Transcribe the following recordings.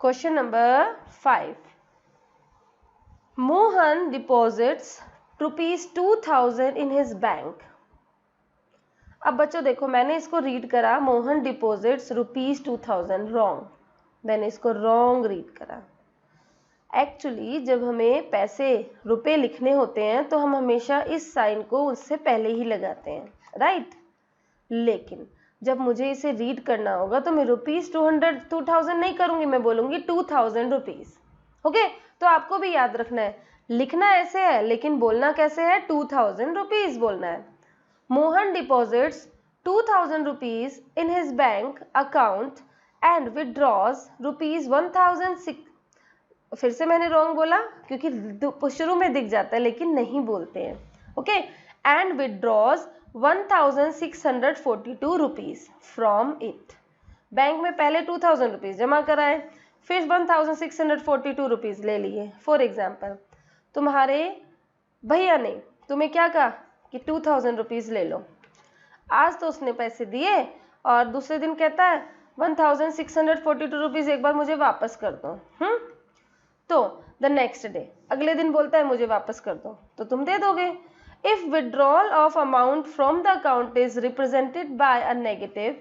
Question number 5, Mohan deposits ₹2000 in his bank. अब बच्चों देखो, मैंने इसको रीड करा मोहन डिपॉजिट्स ₹2000, रॉन्ग, मैंने इसको रॉन्ग रीड करा। एक्चुअली जब हमें पैसे रुपए लिखने होते हैं तो हम हमेशा इस साइन को उससे पहले ही लगाते हैं, राइट। लेकिन जब मुझे इसे रीड करना होगा तो मैं ₹2000 नहीं करूंगी, मैं बोलूंगी 2000 रुपीज। ओके, तो आपको भी याद रखना है, लिखना ऐसे है लेकिन बोलना कैसे है, 2000 रुपीज बोलना है। Mohan deposits 2000 rupees in his bank account and withdraws ₹1006। फिर से मैंने रॉन्ग बोला क्योंकि शुरू में दिख जाता है लेकिन नहीं बोलते हैं। Okay, and withdraws 1642 rupees from it. Bank में पहले 2000 रुपीज जमा कराए, फिर 1642 रुपीज ले लिए। फॉर एग्जाम्पल, तुम्हारे भैया ने तुम्हें क्या कहा कि 2000 रुपीज ले लो। आज तो उसने पैसे दिए और दूसरे दिन कहता है 1642 रुपीज एक बार मुझे वापस कर दो। तो द नेक्स्ट डे, अगले दिन बोलता है मुझे वापस कर दो, तो तुम दे दोगे। If withdrawal of amount from the account is represented bye a negative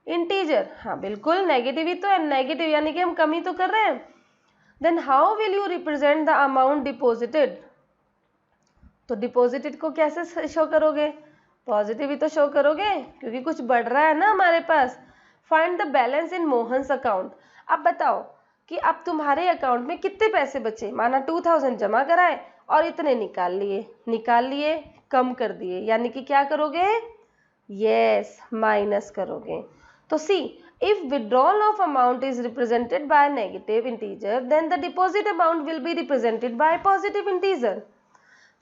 integer, हाँ बिल्कुल नेगेटिव ही तो है, नेगेटिव यानी कि हम कमी तो कर रहे हैं। Then how will you represent the amount deposited, तो डिपॉजिटेड को कैसे शो करोगे, पॉजिटिव ही तो शो करोगे क्योंकि कुछ बढ़ रहा है ना हमारे पास। Find the balance in Mohan's account. अब बताओ कि अब तुम्हारे अकाउंट में कितने पैसे बचे, माना 2000 जमा कराए और इतने निकाल लिए, कम कर दिए, यानी कि क्या करोगे, यस माइनस करोगे। तो see, if withdrawal of amount is represented by negative integer then the deposit amount will be represented by positive integer.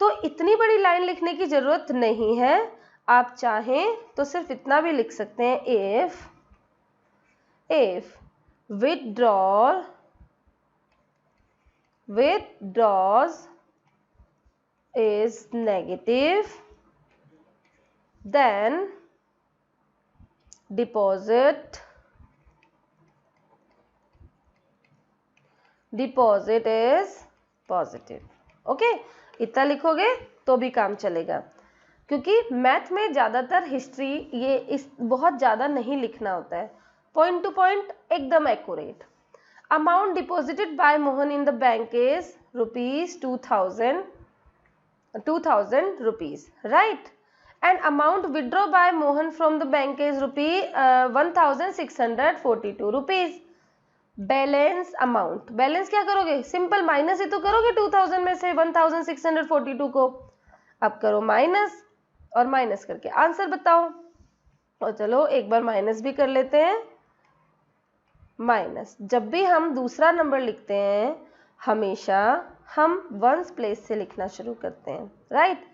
तो इतनी बड़ी लाइन लिखने की जरूरत नहीं है, आप चाहें तो सिर्फ इतना भी लिख सकते हैं, if withdraws is negative then deposit is positive। Okay, इतना लिखोगे तो भी काम चलेगा क्योंकि मैथ में ज़्यादातर हिस्ट्री ये इस बहुत ज़्यादा नहीं लिखना होता है, पॉइंट टू पॉइंट एकदम accurate. Amount deposited by Mohan in the bank is ₹2000 rupees, right. And amount withdraw by Mohan from the bank is ₹1642 rupees. Balance amount, balance क्या करोगे, सिंपल माइनस ही तो करोगे 2000 में से 1642 को। अब करो माइनस और माइनस करके आंसर बताओ। और चलो एक बार माइनस भी कर लेते हैं। माइनस, जब भी हम दूसरा नंबर लिखते हैं हमेशा हम वंस प्लेस से लिखना शुरू करते हैं, राइट।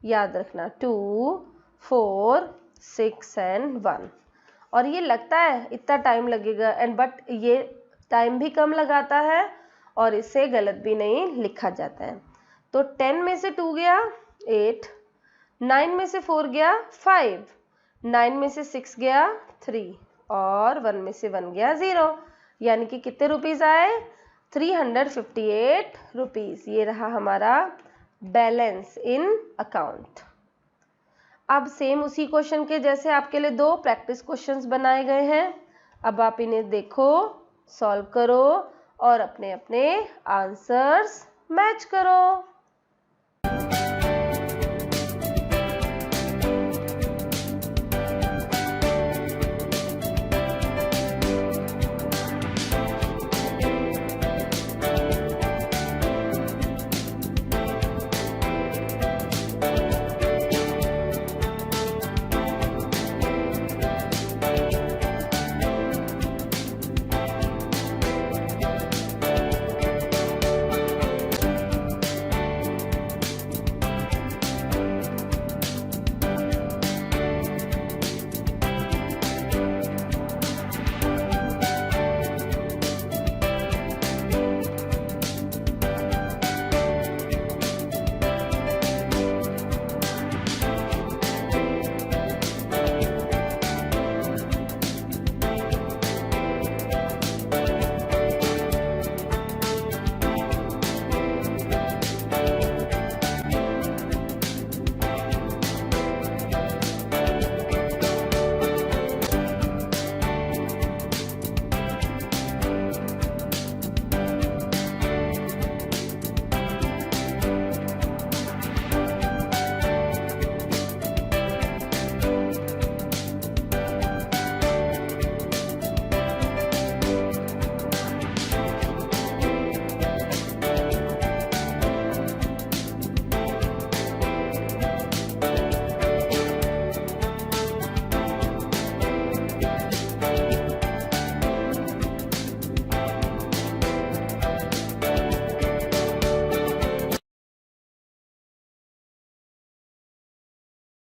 याद रखना 2, 4, 6 एंड 1। और ये लगता है इतना टाइम लगेगा एंड बट ये टाइम भी कम लगाता है और इसे गलत भी नहीं लिखा जाता है। तो 10 में से 2 गया 8, 9 में से 4 गया 5, 9 में से 6 गया 3 और 1 में से 1 गया 0, यानी कि कितने रुपीज आए, 358 रुपीज। ये रहा हमारा बैलेंस इन अकाउंट। अब सेम उसी क्वेश्चन के जैसे आपके लिए 2 प्रैक्टिस क्वेश्चंस बनाए गए हैं। अब आप इन्हें देखो, सॉल्व करो और अपने अपने आंसर्स मैच करो।